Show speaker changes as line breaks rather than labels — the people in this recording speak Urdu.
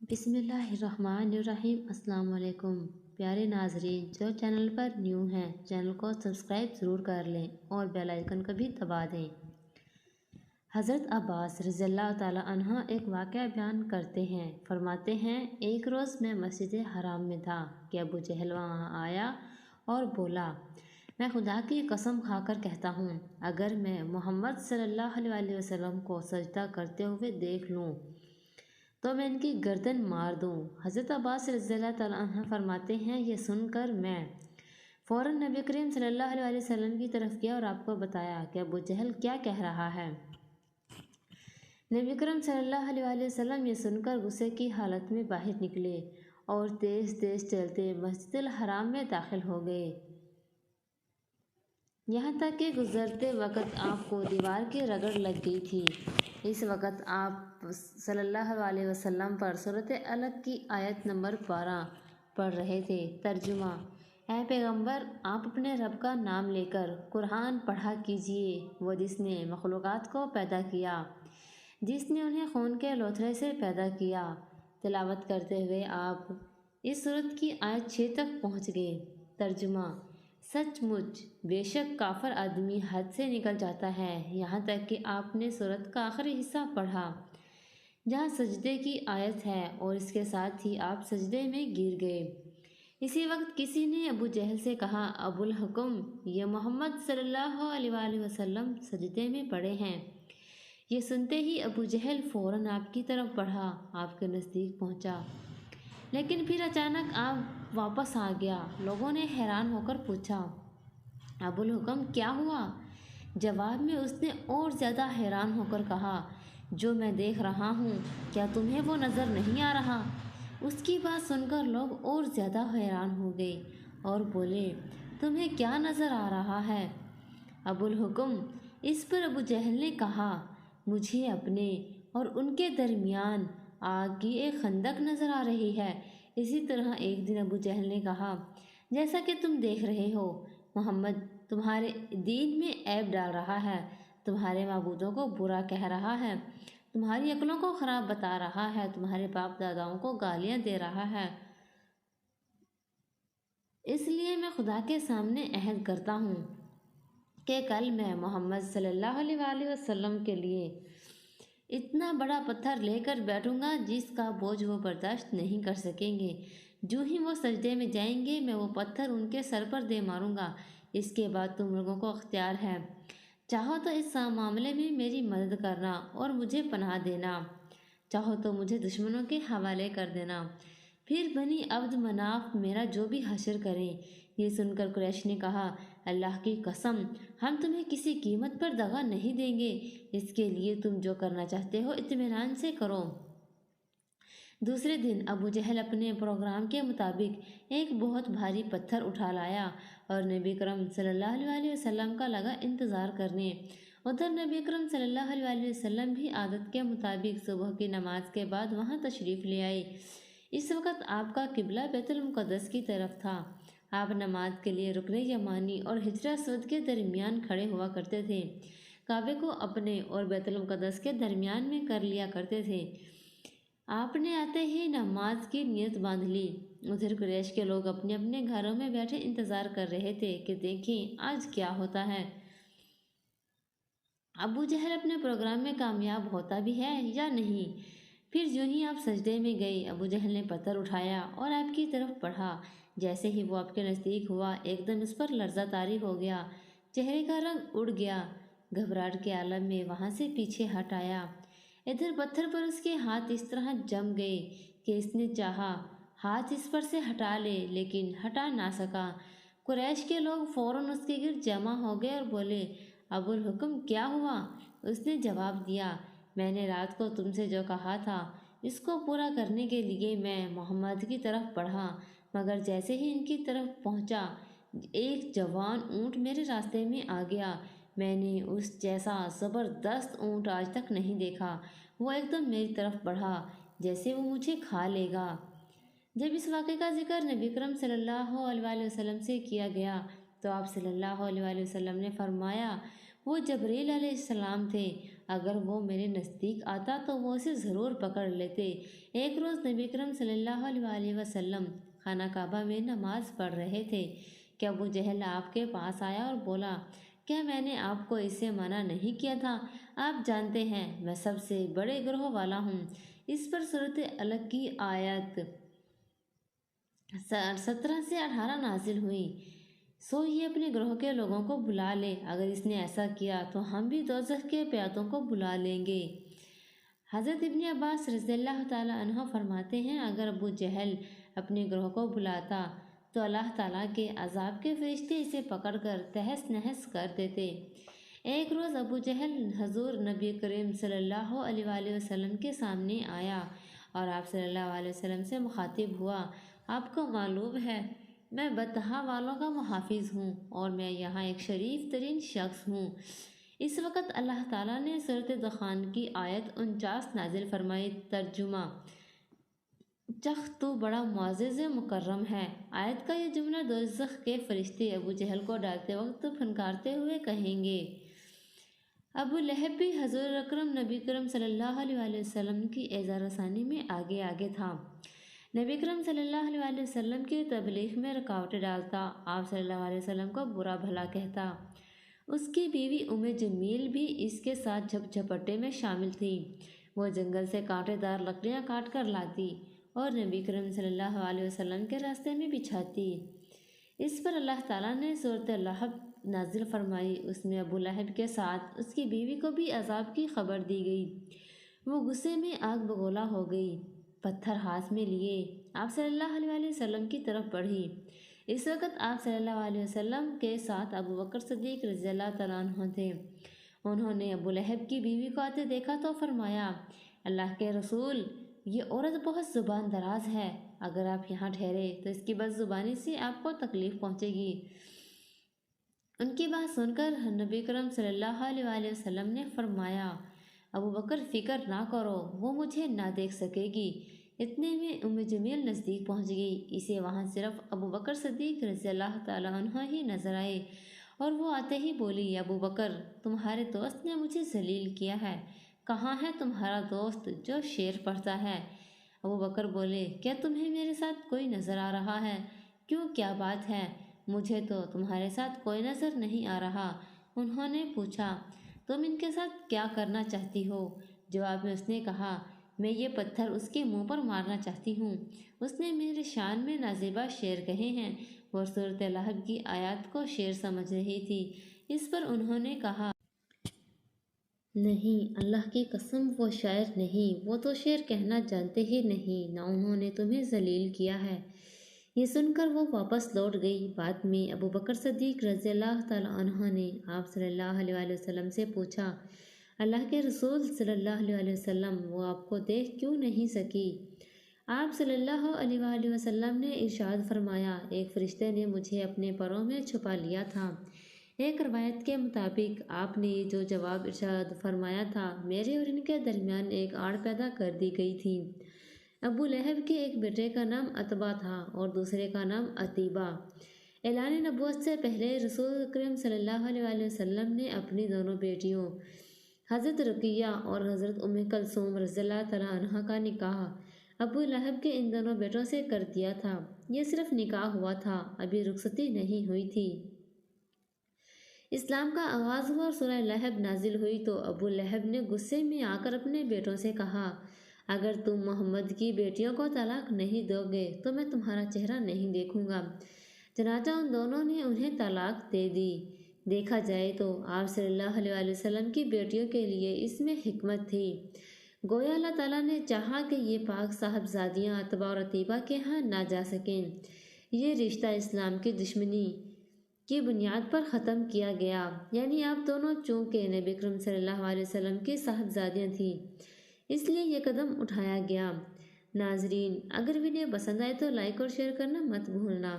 بسم اللہ الرحمن الرحیم۔ السلام علیکم پیارے ناظرین، جو چینل پر نیو ہیں چینل کو سبسکرائب ضرور کر لیں اور بیل آئیکن کو بھی دبا دیں۔ حضرت عباس رضی اللہ تعالی عنہ ایک واقعہ بیان کرتے ہیں۔ فرماتے ہیں، ایک روز میں مسجد حرام میں تھا کہ ابو جہل وہاں آیا اور بولا، میں خدا کی قسم کھا کر کہتا ہوں، اگر میں محمد صلی اللہ علیہ وسلم کو سجدہ کرتے ہوئے دیکھ لوں تو میں ان کی گردن مار دوں۔ حضرت عباس رضی اللہ تعالیٰ عنہ فرماتے ہیں، یہ سن کر میں فوراً نبی کریم صلی اللہ علیہ وسلم کی طرف گیا اور آپ کو بتایا کہ ابو جہل کیا کہہ رہا ہے۔ نبی کریم صلی اللہ علیہ وسلم یہ سن کر غصے کی حالت میں باہر نکلے اور تیز تیز چلتے مسجد الحرام میں داخل ہو گئے، یہاں تک کہ گزرتے وقت آپ کو دیوار کی رگڑ لگ گئی تھی۔ اس وقت آپ صلی اللہ علیہ وسلم پر سورۃ الگ کی آیت نمبر 12 پڑھ رہے تھے۔ ترجمہ: اے پیغمبر، آپ اپنے رب کا نام لے کر قرآن پڑھا کیجیے، وہ جس نے مخلوقات کو پیدا کیا، جس نے انہیں خون کے لوتھڑے سے پیدا کیا۔ تلاوت کرتے ہوئے آپ اس سورت کی آیت 6 تک پہنچ گئے۔ ترجمہ: سچ مچ بے شک کافر آدمی حد سے نکل جاتا ہے، یہاں تک کہ آپ نے سورت کا آخری حصہ پڑھا جہاں سجدے کی آیت ہے، اور اس کے ساتھ ہی آپ سجدے میں گر گئے۔ اسی وقت کسی نے ابو جہل سے کہا، ابو الحکم، یہ محمد صلی اللہ علیہ وسلم سجدے میں پڑے ہیں۔ یہ سنتے ہی ابو جہل فوراً آپ کی طرف بڑھا، آپ کے نزدیک پہنچا، لیکن پھر اچانک آپ واپس آ گیا۔ لوگوں نے حیران ہو کر پوچھا، ابو الحکم کیا ہوا؟ جواب میں اس نے اور زیادہ حیران ہو کر کہا، جو میں دیکھ رہا ہوں کیا تمہیں وہ نظر نہیں آ رہا؟ اس کی بات سن کر لوگ اور زیادہ حیران ہو گئے اور بولے، تمہیں کیا نظر آ رہا ہے ابو الحکم؟ اس پر ابو جہل نے کہا، مجھے اپنے اور ان کے درمیان آگ کی ایک خندق نظر آ رہی ہے۔ اسی طرح ایک دن ابو جہل نے کہا، جیسا کہ تم دیکھ رہے ہو، محمد تمہارے دین میں عیب ڈال رہا ہے، تمہارے معبودوں کو برا کہہ رہا ہے، تمہاری عقلوں کو خراب بتا رہا ہے، تمہارے باپ داداؤں کو گالیاں دے رہا ہے۔ اس لیے میں خدا کے سامنے عہد کرتا ہوں کہ کل میں محمد صلی اللہ علیہ وسلم کے لیے اتنا بڑا پتھر لے کر بیٹھوں گا جس کا بوجھ وہ برداشت نہیں کر سکیں گے۔ جو ہی وہ سجدے میں جائیں گے، میں وہ پتھر ان کے سر پر دے ماروں گا۔ اس کے بعد تم لوگوں کو اختیار ہے، چاہو تو اس معاملے میں میری مدد کرنا اور مجھے پناہ دینا، چاہو تو مجھے دشمنوں کے حوالے کر دینا، پھر بنی عبد مناف میرا جو بھی حشر کریں۔ یہ سن کر قریش نے کہا، اللہ کی قسم، ہم تمہیں کسی قیمت پر دغا نہیں دیں گے، اس کے لیے تم جو کرنا چاہتے ہو اطمینان سے کرو۔ دوسرے دن ابو جہل اپنے پروگرام کے مطابق ایک بہت بھاری پتھر اٹھا لایا اور نبی کرم صلی اللہ علیہ وسلم کا لگا انتظار کرنے۔ ادھر نبی کرم صلی اللہ علیہ وسلم بھی عادت کے مطابق صبح کی نماز کے بعد وہاں تشریف لے آئے۔ اس وقت آپ کا قبلہ بیت المقدس کی طرف تھا۔ آپ نماز کے لیے رکن یمانی اور حجر اسود کے درمیان کھڑے ہوا کرتے تھے، کعبے کو اپنے اور بیت المقدس کے درمیان میں کر لیا کرتے تھے۔ آپ نے آتے ہی نماز کی نیت باندھ لی۔ ادھر قریش کے لوگ اپنے اپنے گھروں میں بیٹھے انتظار کر رہے تھے کہ دیکھیں آج کیا ہوتا ہے، ابو جہل اپنے پروگرام میں کامیاب ہوتا بھی ہے یا نہیں۔ پھر جو ہی آپ سجدے میں گئی، ابو جہل نے پتھر اٹھایا اور آپ کی طرف بڑھا۔ جیسے ہی وہ آپ کے نزدیک ہوا، ایک دم اس پر لرزہ طاری ہو گیا، چہرے کا رنگ اڑ گیا، گھبراہٹ کے عالم میں وہاں سے پیچھے ہٹ آیا۔ ادھر پتھر پر اس کے ہاتھ اس طرح جم گئے کہ اس نے چاہا ہاتھ اس پر سے ہٹا لے، لیکن ہٹا نہ سکا۔ قریش کے لوگ فوراً اس کے گرد جمع ہو گئے اور بولے، ابو الحکم کیا ہوا؟ اس نے جواب دیا، میں نے رات کو تم سے جو کہا تھا اس کو پورا کرنے کے لیے میں محمد کی طرف بڑھا، مگر جیسے ہی ان کی طرف پہنچا، ایک جوان اونٹ میرے راستے میں آ گیا۔ میں نے اس جیسا زبردست اونٹ آج تک نہیں دیکھا۔ وہ ایک دم میری طرف بڑھا جیسے وہ مجھے کھا لے گا۔ جب اس واقعے کا ذکر نبی کرم صلی اللہ علیہ وسلم سے کیا گیا تو آپ صلی اللہ علیہ وسلم نے فرمایا، وہ جبریل علیہ السلام تھے، اگر وہ میرے نزدیک آتا تو وہ اسے ضرور پکڑ لیتے۔ ایک روز نبی کرم صلی اللہ علیہ وسلم خانہ کعبہ میں نماز پڑھ رہے تھے کہ ابو جہل آپ کے پاس آیا اور بولا، کیا میں نے آپ کو اس سے منع نہیں کیا تھا؟ آپ جانتے ہیں میں سب سے بڑے گروہ والا ہوں۔ اس پر سورۃ الگ کی آیت 17 سے 18 نازل ہوئی۔ سو یہ اپنے گروہ کے لوگوں کو بلا لے، اگر اس نے ایسا کیا تو ہم بھی دوزخ کے پیاتوں کو بلا لیں گے۔ حضرت ابن عباس رضی اللہ تعالیٰ عنہ فرماتے ہیں، اگر ابو جہل اپنے گروہ کو بلاتا تو اللہ تعالیٰ کے عذاب کے فرشتے اسے پکڑ کر تہس نہس کر دیتے۔ ایک روز ابو جہل حضور نبی کریم صلی اللہ علیہ وسلم کے سامنے آیا اور آپ صلی اللہ علیہ وسلم سے مخاطب ہوا، آپ کو معلوم ہے میں بطحا والوں کا محافظ ہوں اور میں یہاں ایک شریف ترین شخص ہوں۔ اس وقت اللہ تعالیٰ نے سورۃ دخان کی آیت 49 نازل فرمائی۔ ترجمہ: چخ تو بڑا معزز مکرم ہے۔ آیت کا یہ جملہ دوزخ کے فرشتے ابو جہل کو ڈالتے وقت پھنکارتے ہوئے کہیں گے۔ ابو لہب بھی حضور اکرم نبی کرم صلی اللہ علیہ وسلم کی اعزاز رسانی میں آگے آگے تھا۔ نبی کرم صلی اللہ علیہ وسلم کی تبلیغ میں رکاوٹیں ڈالتا، آپ صلی اللہ علیہ وسلم کو برا بھلا کہتا۔ اس کی بیوی جمیل بھی اس کے ساتھ جھپٹے میں شامل تھی۔ وہ جنگل سے کانٹے دار لکڑیاں کاٹ کر لاتی اور نبی کرم صلی اللہ علیہ وسلم کے راستے میں بچھاتی۔ اس پر اللہ تعالیٰ نے سورۃ لہب نازل فرمائی۔ اس میں ابو لہب کے ساتھ اس کی بیوی کو بھی عذاب کی خبر دی گئی۔ وہ غصے میں آگ بگولا ہو گئی، پتھر ہاتھ میں لیے آپ صلی اللہ علیہ وسلم کی طرف بڑھی۔ اس وقت آپ صلی اللہ علیہ وسلم کے ساتھ ابو بکر صدیق رضی اللہ تعالیٰ عنہ تھے۔ انہوں نے ابو لہب کی بیوی کو آتے دیکھا تو فرمایا، اللہ کے رسول، یہ عورت بہت زبان دراز ہے، اگر آپ یہاں ٹھہرے تو اس کی بد زبانی سے آپ کو تکلیف پہنچے گی۔ ان کی بات سن کر نبی کرم صلی اللہ علیہ وسلم نے فرمایا، ابو بکر فکر نہ کرو، وہ مجھے نہ دیکھ سکے گی۔ اتنے میں جمیل نزدیک پہنچ گئی۔ اسے وہاں صرف ابو بکر صدیق رضی اللہ تعالیٰ عنہ ہی نظر آئے اور وہ آتے ہی بولی، ابو بکر، تمہارے دوست نے مجھے ذلیل کیا ہے، کہاں ہے تمہارا دوست جو شعر پڑھتا ہے؟ ابو بکر بولے، کیا تمہیں میرے ساتھ کوئی نظر آ رہا ہے؟ کیوں، کیا بات ہے؟ مجھے تو تمہارے ساتھ کوئی نظر نہیں آ رہا۔ انہوں نے پوچھا، تم ان کے ساتھ کیا کرنا چاہتی ہو؟ جواب میں اس نے کہا، میں یہ پتھر اس کے منہ پر مارنا چاہتی ہوں، اس نے میرے شان میں نازیبا شعر کہے ہیں۔ وہ سورۃ لہب کی آیات کو شعر سمجھ رہی تھی۔ اس پر انہوں نے کہا، نہیں، اللہ کی قسم وہ شاعر نہیں، وہ تو شعر کہنا جانتے ہی نہیں، نہ انہوں نے تمہیں ذلیل کیا ہے۔ یہ سن کر وہ واپس لوٹ گئی۔ بعد میں ابو بکر صدیق رضی اللہ تعالیٰ عنہ نے آپ صلی اللہ علیہ وسلم سے پوچھا، اللہ کے رسول صلی اللہ علیہ وسلم، وہ آپ کو دیکھ کیوں نہیں سکی؟ آپ صلی اللہ علیہ وسلم نے ارشاد فرمایا، ایک فرشتے نے مجھے اپنے پروں میں چھپا لیا تھا۔ ایک روایت کے مطابق آپ نے جو جواب ارشاد فرمایا تھا، میرے اور ان کے درمیان ایک آڑ پیدا کر دی گئی تھی۔ ابو لہب کے ایک بیٹے کا نام عتبہ تھا اور دوسرے کا نام عتیبہ۔ اعلان نبوت سے پہلے رسول اکرم صلی اللہ علیہ وسلم نے اپنی دونوں بیٹیوں حضرت رقیہ اور حضرت ام کلثوم رضی اللہ تعالیٰ عنہ کا نکاح ابو لہب کے ان دونوں بیٹوں سے کر دیا تھا۔ یہ صرف نکاح ہوا تھا، ابھی رخصتی نہیں ہوئی تھی۔ اسلام کا آغاز ہوا اور سورہ لہب نازل ہوئی تو ابو لہب نے غصے میں آ کر اپنے بیٹوں سے کہا، اگر تم محمد کی بیٹیوں کو طلاق نہیں دو گے تو میں تمہارا چہرہ نہیں دیکھوں گا۔ چنانچہ ان دونوں نے انہیں طلاق دے دی۔ دیکھا جائے تو آپ صلی اللہ علیہ وسلم کی بیٹیوں کے لیے اس میں حکمت تھی۔ گویا اللہ تعالیٰ نے چاہا کہ یہ پاک صاحبزادیاں عتبہ اور عتیبہ کے ہاں نہ جا سکیں۔ یہ رشتہ اسلام کی دشمنی کی بنیاد پر ختم کیا گیا، یعنی آپ دونوں چونکہ نبی اکرم صلی اللہ علیہ وسلم کی صاحبزادیاں تھیں، اس لیے یہ قدم اٹھایا گیا۔ ناظرین، اگر ویڈیو پسند آئے تو لائک اور شیئر کرنا مت بھولنا۔